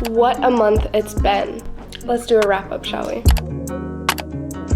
What a month it's been. Let's do a wrap up, shall we?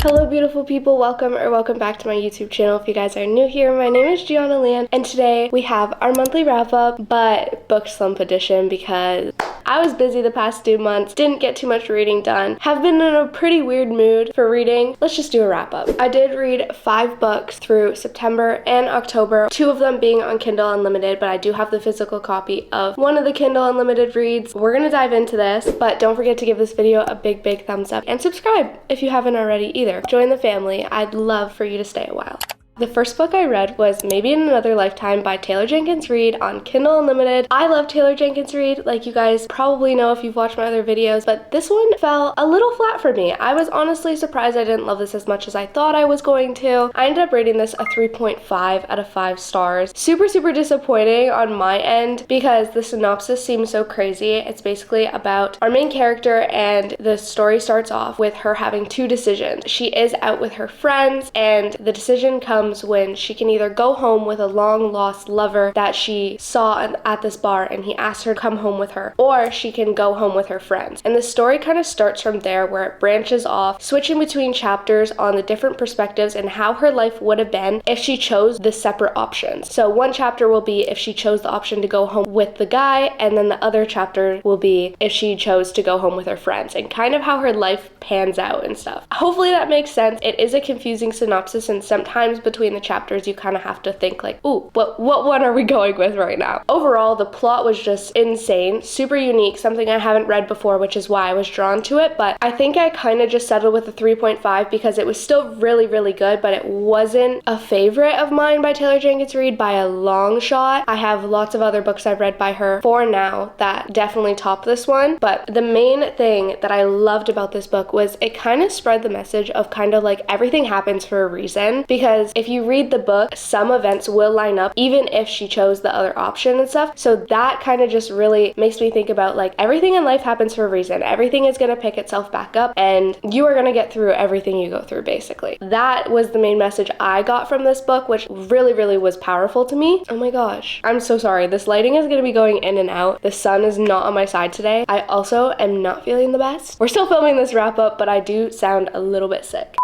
Hello beautiful people, welcome back to my YouTube channel. If you guys are new here, my name is Gianna Lian, and today we have our monthly wrap up, but book slump edition because I was busy the past 2 months, didn't get too much reading done, have been in a pretty weird mood for reading. Let's just do a wrap up. I did read 5 books through September and October, 2 of them being on Kindle Unlimited, but I do have the physical copy of one of the Kindle Unlimited reads. We're gonna dive into this, but don't forget to give this video a big thumbs up and subscribe if you haven't already either. Join the family. I'd love for you to stay a while. The first book I read was Maybe in Another Lifetime by Taylor Jenkins Reid on Kindle Unlimited. I love Taylor Jenkins Reid, like you guys probably know if you've watched my other videos, but this one fell a little flat for me. I was honestly surprised I didn't love this as much as I thought I was going to. I ended up rating this a 3.5 out of 5 stars. Super disappointing on my end because the synopsis seems so crazy. It's basically about our main character, and the story starts off with her having 2 decisions. She is out with her friends, and the decision comes when she can either go home with a long lost lover that she saw at this bar and he asked her to come home with her, or she can go home with her friends. And the story kind of starts from there, where it branches off, switching between chapters on the different perspectives and how her life would have been if she chose the separate options. So one chapter will be if she chose the option to go home with the guy, and then the other chapter will be if she chose to go home with her friends, and kind of how her life pans out and stuff. Hopefully that makes sense. It is a confusing synopsis, and sometimes between the chapters you kind of have to think like, ooh, what one are we going with right now? Overall, the plot was just insane, super unique, something I haven't read before, which is why I was drawn to it. But I think I kind of just settled with a 3.5 because it was still really good, but it wasn't a favorite of mine by Taylor Jenkins Reid by a long shot. I have lots of other books I've read by her for now that definitely top this one, but the main thing that I loved about this book was it kind of spread the message of kind of like everything happens for a reason, because if you read the book, some events will line up even if she chose the other option and stuff. So that kind of just really makes me think about like everything in life happens for a reason. Everything is going to pick itself back up and you are going to get through everything you go through, basically. That was the main message I got from this book, which really was powerful to me. Oh my gosh. I'm so sorry. This lighting is going to be going in and out. The sun is not on my side today. I also am not feeling the best. We're still filming this wrap up, but I do sound a little bit sick.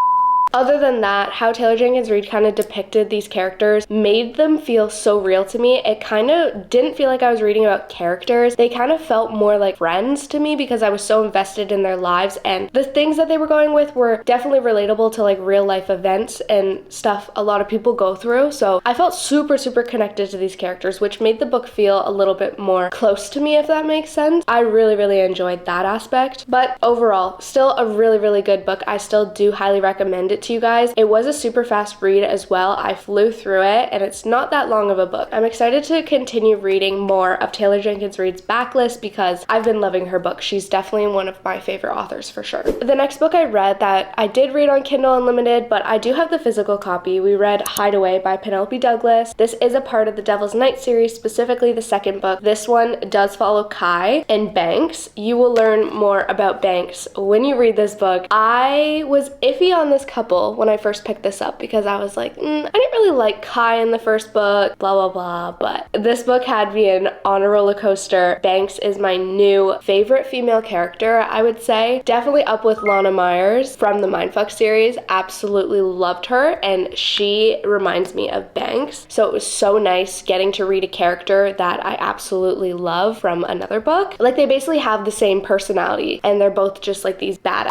Other than that, how Taylor Jenkins Reid kind of depicted these characters made them feel so real to me. It kind of didn't feel like I was reading about characters. They kind of felt more like friends to me because I was so invested in their lives, and the things that they were going with were definitely relatable to like real life events and stuff a lot of people go through. So I felt super connected to these characters, which made the book feel a little bit more close to me, if that makes sense. I really enjoyed that aspect. But overall, still a really good book. I still do highly recommend it to you guys. It was a super fast read as well. I flew through it, and it's not that long of a book. I'm excited to continue reading more of Taylor Jenkins Reid's backlist because I've been loving her book. She's definitely one of my favorite authors for sure. The next book I read that I did read on Kindle Unlimited, but I do have the physical copy. We read Hideway by Penelope Douglas. This is a part of the Devil's Night series, specifically the second book. This one does follow Kai and Banks. You will learn more about Banks when you read this book. I was iffy on this couple when I first picked this up because I was like, I didn't really like Kai in the first book, blah, but this book had me on a roller coaster. Banks is my new favorite female character, I would say. Definitely up with Lana Myers from the Mindfuck series. Absolutely loved her, and she reminds me of Banks. So it was so nice getting to read a character that I absolutely love from another book. Like, they basically have the same personality, and they're both just like these badass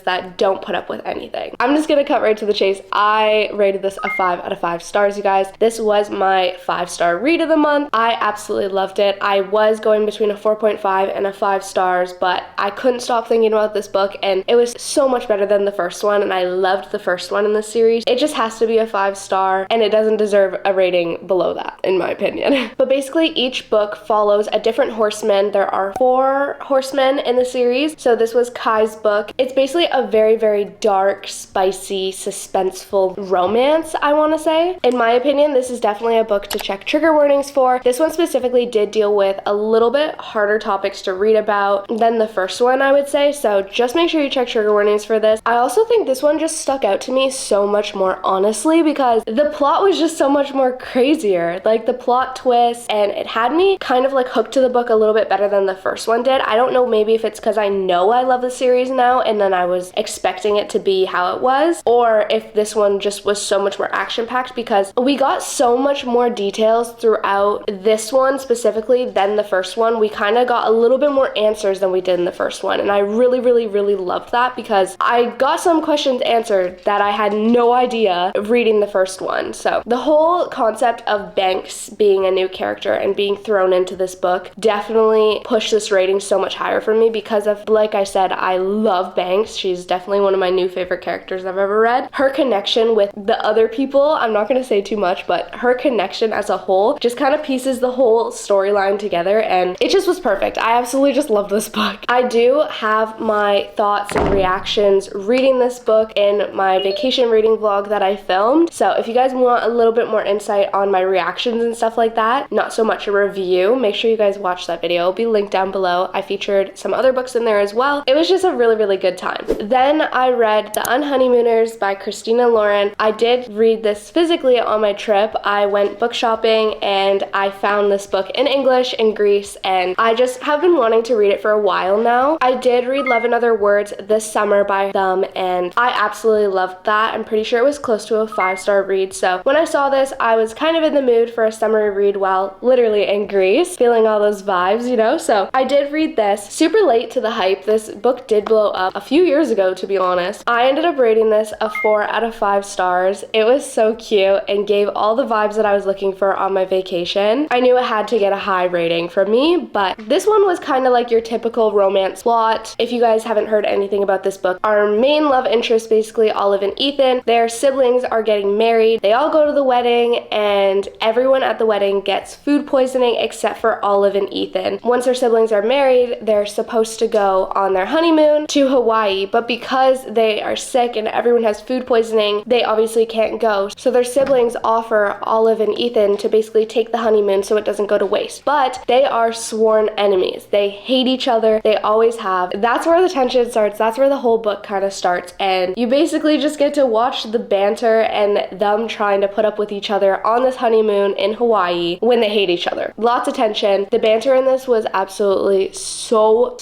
that don't put up with anything. I'm just gonna cut right to the chase. I rated this a 5 out of 5 stars, you guys. This was my 5-star read of the month. I absolutely loved it. I was going between a 4.5 and a 5 stars, but I couldn't stop thinking about this book, and it was so much better than the first one, and I loved the first one in the series. It just has to be a 5-star, and it doesn't deserve a rating below that, in my opinion. But basically, each book follows a different horseman. There are 4 horsemen in the series, so this was Kai's book. It's basically basically a very, very dark, spicy, suspenseful romance, I want to say. In my opinion, this is definitely a book to check trigger warnings for. This one specifically did deal with a little bit harder topics to read about than the first one, I would say, so just make sure you check trigger warnings for this. I also think this one just stuck out to me so much more honestly because the plot was just so much more crazier. Like the plot twist, and it had me kind of like hooked to the book a little bit better than the first one did. I don't know, maybe if it's because I know I love the series now and then I was expecting it to be how it was, or if this one just was so much more action-packed because we got so much more details throughout this one specifically than the first one. We kind of got a little bit more answers than we did in the first one, and I really, really, really loved that because I got some questions answered that I had no idea reading the first one. So the whole concept of Banks being a new character and being thrown into this book definitely pushed this rating so much higher for me because of, like I said, I love Banks. She's definitely one of my new favorite characters I've ever read. Her connection with the other people, I'm not going to say too much, but her connection as a whole just kind of pieces the whole storyline together, and it just was perfect. I absolutely just love this book. I do have my thoughts and reactions reading this book in my vacation reading vlog that I filmed, so if you guys want a little bit more insight on my reactions and stuff like that, not so much a review, make sure you guys watch that video. It'll be linked down below. I featured some other books in there as well. It was just a really, really good time. Then I read The Unhoneymooners by Christina Lauren. I did read this physically on my trip. I went book shopping and I found this book in English in Greece, and I just have been wanting to read it for a while now. I did read Love in Other Words this summer by them, and I absolutely loved that. I'm pretty sure it was close to a 5-star read, so when I saw this, I was kind of in the mood for a summer read while literally in Greece, feeling all those vibes, you know? So I did read this. Super late to the hype. This book did blow up a few years ago, to be honest. I ended up rating this a 4 out of 5 stars. It was so cute and gave all the vibes that I was looking for on my vacation. I knew it had to get a high rating from me, but this one was kind of like your typical romance plot. If you guys haven't heard anything about this book, our main love interest, basically Olive and Ethan, their siblings are getting married. They all go to the wedding, and everyone at the wedding gets food poisoning except for Olive and Ethan. Once their siblings are married, they're supposed to go on their honeymoon to Hawaii, but because they are sick and everyone has food poisoning, they obviously can't go. So their siblings offer Olive and Ethan to basically take the honeymoon so it doesn't go to waste. But they are sworn enemies. They hate each other. They always have. That's where the tension starts. That's where the whole book kind of starts. And you basically just get to watch the banter and them trying to put up with each other on this honeymoon in Hawaii when they hate each other. Lots of tension. The banter in this was absolutely so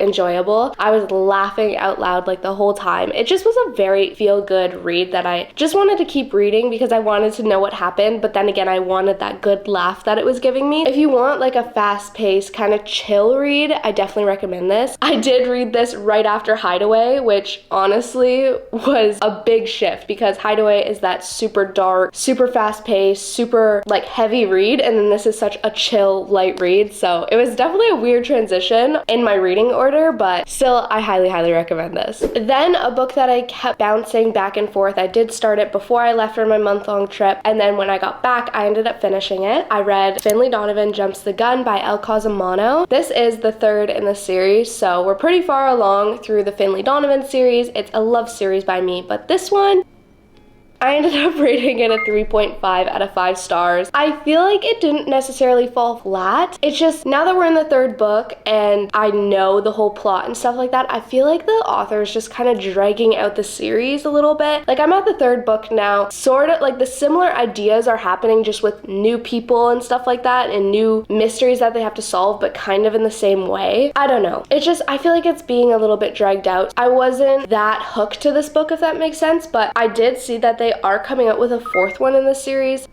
enjoyable. I was laughing out loud like the whole time. It just was a very feel-good read that I just wanted to keep reading because I wanted to know what happened, but then again, I wanted that good laugh that it was giving me. If you want like a fast-paced kind of chill read, I definitely recommend this. I did read this right after Hideway, which honestly was a big shift because Hideway is that super dark, super fast-paced, super like heavy read, and then this is such a chill, light read, so it was definitely a weird transition in my reading order, but still, I highly recommend this. Then a book that I kept bouncing back and forth. I did start it before I left for my month-long trip, and then when I got back, I ended up finishing it. I read Finley Donovan Jumps the Gun by El Cosimano. This is the third in the series, so we're pretty far along through the Finley Donovan series. It's a love series by me, but this one, I ended up rating it a 3.5 out of 5 stars. I feel like it didn't necessarily fall flat. It's just, now that we're in the third book and I know the whole plot and stuff like that, I feel like the author is just kind of dragging out the series a little bit. Like, I'm at the third book now, sort of like the similar ideas are happening just with new people and stuff like that and new mysteries that they have to solve, but kind of in the same way. I don't know. It's just, I feel like it's being a little bit dragged out. I wasn't that hooked to this book, if that makes sense, but I did see that they are coming out with a 4th one in the series.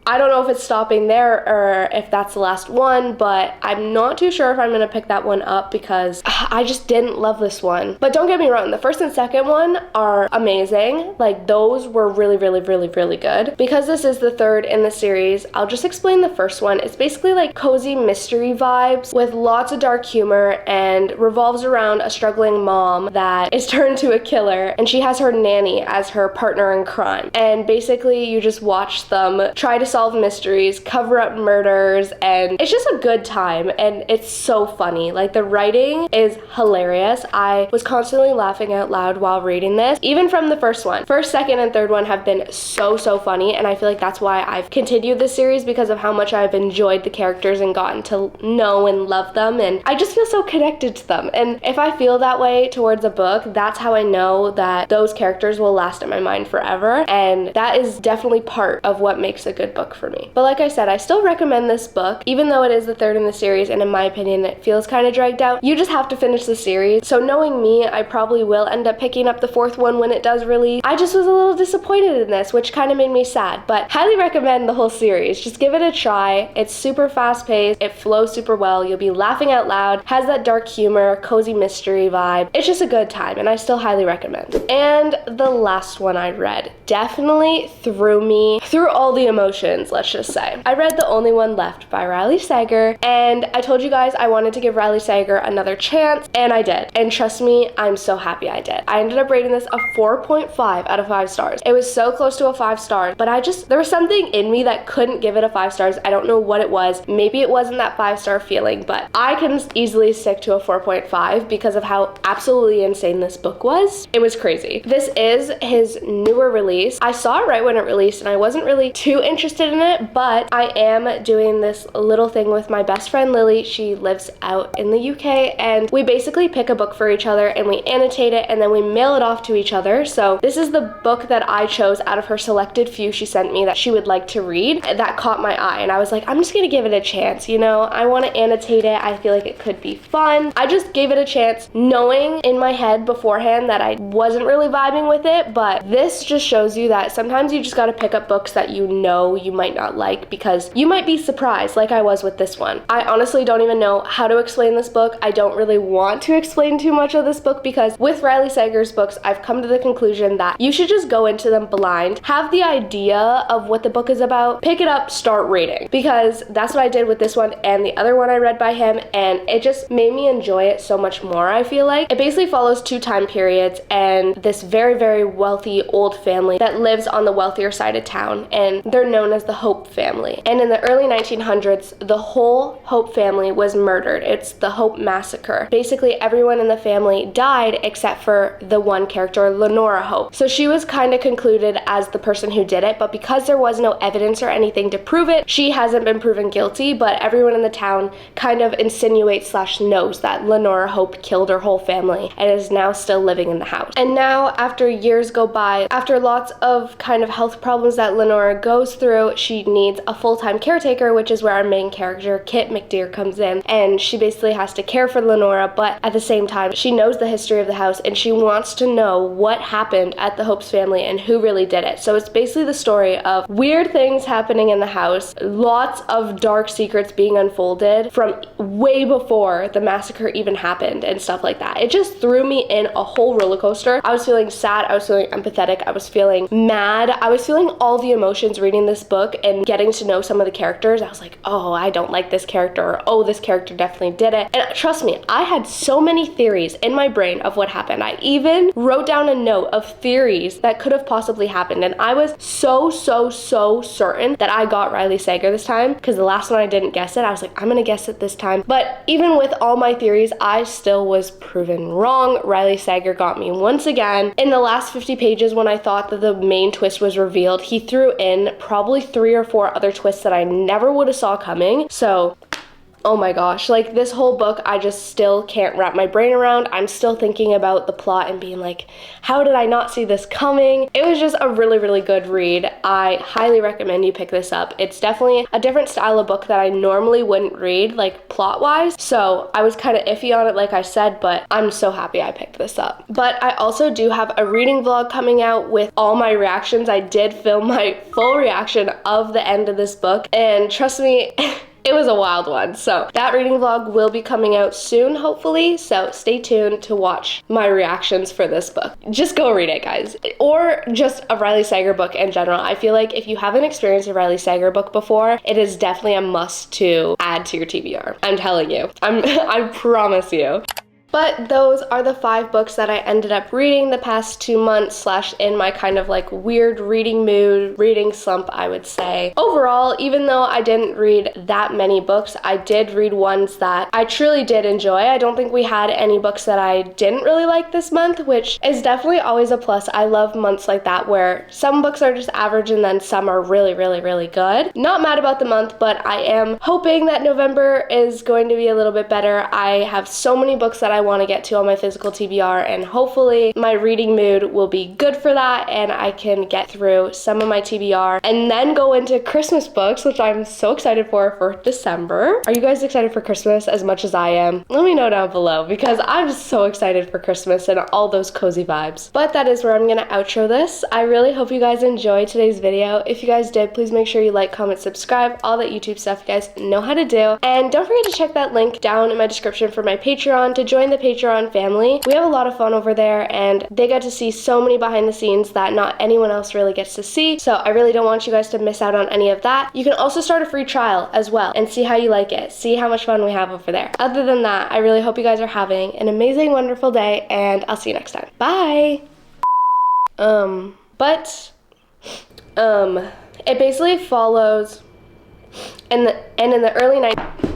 I don't know if it's stopping there or if that's the last one, but I'm not too sure if I'm gonna pick that one up because I just didn't love this one. But don't get me wrong, the first and second one are amazing. Like, those were really good. Because this is the third in the series, I'll just explain the first one. It's basically like cozy mystery vibes with lots of dark humor and revolves around a struggling mom that is turned to a killer, and she has her nanny as her partner in crime. And basically you just watch them try to solve mysteries, cover up murders, and it's just a good time, and it's so funny. Like, the writing is hilarious. I was constantly laughing out loud while reading this, even from the first one. First, second, and third one have been so funny, and I feel like that's why I've continued this series, because of how much I've enjoyed the characters and gotten to know and love them, and I just feel so connected to them. And if I feel that way towards a book, that's how I know that those characters will last in my mind forever, and that is definitely part of what makes a good book for me. But like I said, I still recommend this book, even though it is the third in the series, and in my opinion it feels kind of dragged out. You just have to finish the series. So knowing me, I probably will end up picking up the fourth one when it does release. I just was a little disappointed in this, which kind of made me sad, but highly recommend the whole series. Just give it a try. It's super fast paced, it flows super well, you'll be laughing out loud, has that dark humor, cozy mystery vibe. It's just a good time, and I still highly recommend. And the last one I read definitely threw me through all the emotions, let's just say. I read The Only One Left by Riley Sager, and I told you guys I wanted to give Riley Sager another chance, and I did. And trust me, I'm so happy I did. I ended up rating this a 4.5 out of 5 stars. It was so close to a 5 star, but there was something in me that couldn't give it a 5 stars. I don't know what it was. Maybe it wasn't that 5-star feeling, but I can easily stick to a 4.5 because of how absolutely insane this book was. It was crazy. This is his newer release. I saw it right when it released, and I wasn't really too interested in it, but I am doing this little thing with my best friend Lily. She lives out in the UK, and we basically pick a book for each other and we annotate it and then we mail it off to each other. So this is the book that I chose out of her selected few she sent me that she would like to read that caught my eye, and I was like, I'm just gonna give it a chance, you know? I want to annotate it. I feel like it could be fun. I just gave it a chance, knowing in my head beforehand that I wasn't really vibing with it, but this just shows you that sometimes you just gotta pick up books that you know you might not like, because you might be surprised, like I was with this one. I honestly don't even know how to explain this book. I don't really want to explain too much of this book, because with Riley Sager's books, I've come to the conclusion that you should just go into them blind, have the idea of what the book is about, pick it up, start reading, because that's what I did with this one and the other one I read by him, and it just made me enjoy it so much more. I feel like it basically follows 2 time periods and this very wealthy old family that lives on the wealthier side of town, and they're known as the Hope family. And in the early 1900s, the whole Hope family was murdered. It's the Hope massacre. Basically everyone in the family died except for the one character, Lenora Hope. So she was kind of concluded as the person who did it, but because there was no evidence or anything to prove it, she hasn't been proven guilty, but everyone in the town kind of insinuates / knows that Lenora Hope killed her whole family and is now still living in the house. And now, after years go by, after lots of kind of health problems that Lenora goes through, she needs a full-time caretaker, which is where our main character, Kit McDear, comes in, and she basically has to care for Lenora, but at the same time, she knows the history of the house, and she wants to know what happened at the Hope's family and who really did it. So it's basically the story of weird things happening in the house, lots of dark secrets being unfolded from way before the massacre even happened and stuff like that. It just threw me in a whole roller coaster. I was feeling sad, I was feeling empathetic, I was feeling mad, I was feeling all the emotions reading this book and getting to know some of the characters. I was like, oh, I don't like this character, or oh, this character definitely did it. And trust me, I had so many theories in my brain of what happened. I even wrote down a note of theories that could have possibly happened, and I was so certain that I got Riley Sager this time, because the last one I didn't guess it. I was like, I'm gonna guess it this time. But even with all my theories, I still was proven wrong. Riley Sager got me once again. In the last 50 pages, when I thought that the main twist was revealed, he threw in probably 3 or 4 other twists that I never would have saw coming. So oh my gosh, like this whole book, I just still can't wrap my brain around. I'm still thinking about the plot and being like, how did I not see this coming? It was just a really good read. I highly recommend you pick this up. It's definitely a different style of book that I normally wouldn't read, like plot-wise. So I was kind of iffy on it, like I said, but I'm so happy I picked this up. But I also do have a reading vlog coming out with all my reactions. I did film my full reaction of the end of this book, and trust me, it was a wild one. So that reading vlog will be coming out soon, hopefully. So stay tuned to watch my reactions for this book. Just go read it, guys. Or just a Riley Sager book in general. I feel like if you haven't experienced a Riley Sager book before, it is definitely a must to add to your TBR. I'm telling you. I promise you. But those are the 5 books that I ended up reading the past 2 months slash in my kind of like weird reading mood, reading slump, I would say. Overall, even though I didn't read that many books, I did read ones that I truly did enjoy. I don't think we had any books that I didn't really like this month, which is definitely always a plus. I love months like that where some books are just average and then some are really, really, really good. Not mad about the month, but I am hoping that November is going to be a little bit better. I have so many books that I want to get to on my physical TBR, and hopefully my reading mood will be good for that and I can get through some of my TBR and then go into Christmas books, which I'm so excited for December. Are you guys excited for Christmas as much as I am? Let me know down below because I'm so excited for Christmas and all those cozy vibes. But that is where I'm gonna outro this. I really hope you guys enjoyed today's video. If you guys did, please make sure you like, comment, subscribe, all that YouTube stuff you guys know how to do. And don't forget to check that link down in my description for my Patreon to join the Patreon family. We have a lot of fun over there and they get to see so many behind the scenes that not anyone else really gets to see. So I really don't want you guys to miss out on any of that. You can also start a free trial as well and see how you like it. See how much fun we have over there. Other than that, I really hope you guys are having an amazing, wonderful day and I'll see you next time. Bye! It basically follows in the early 90s.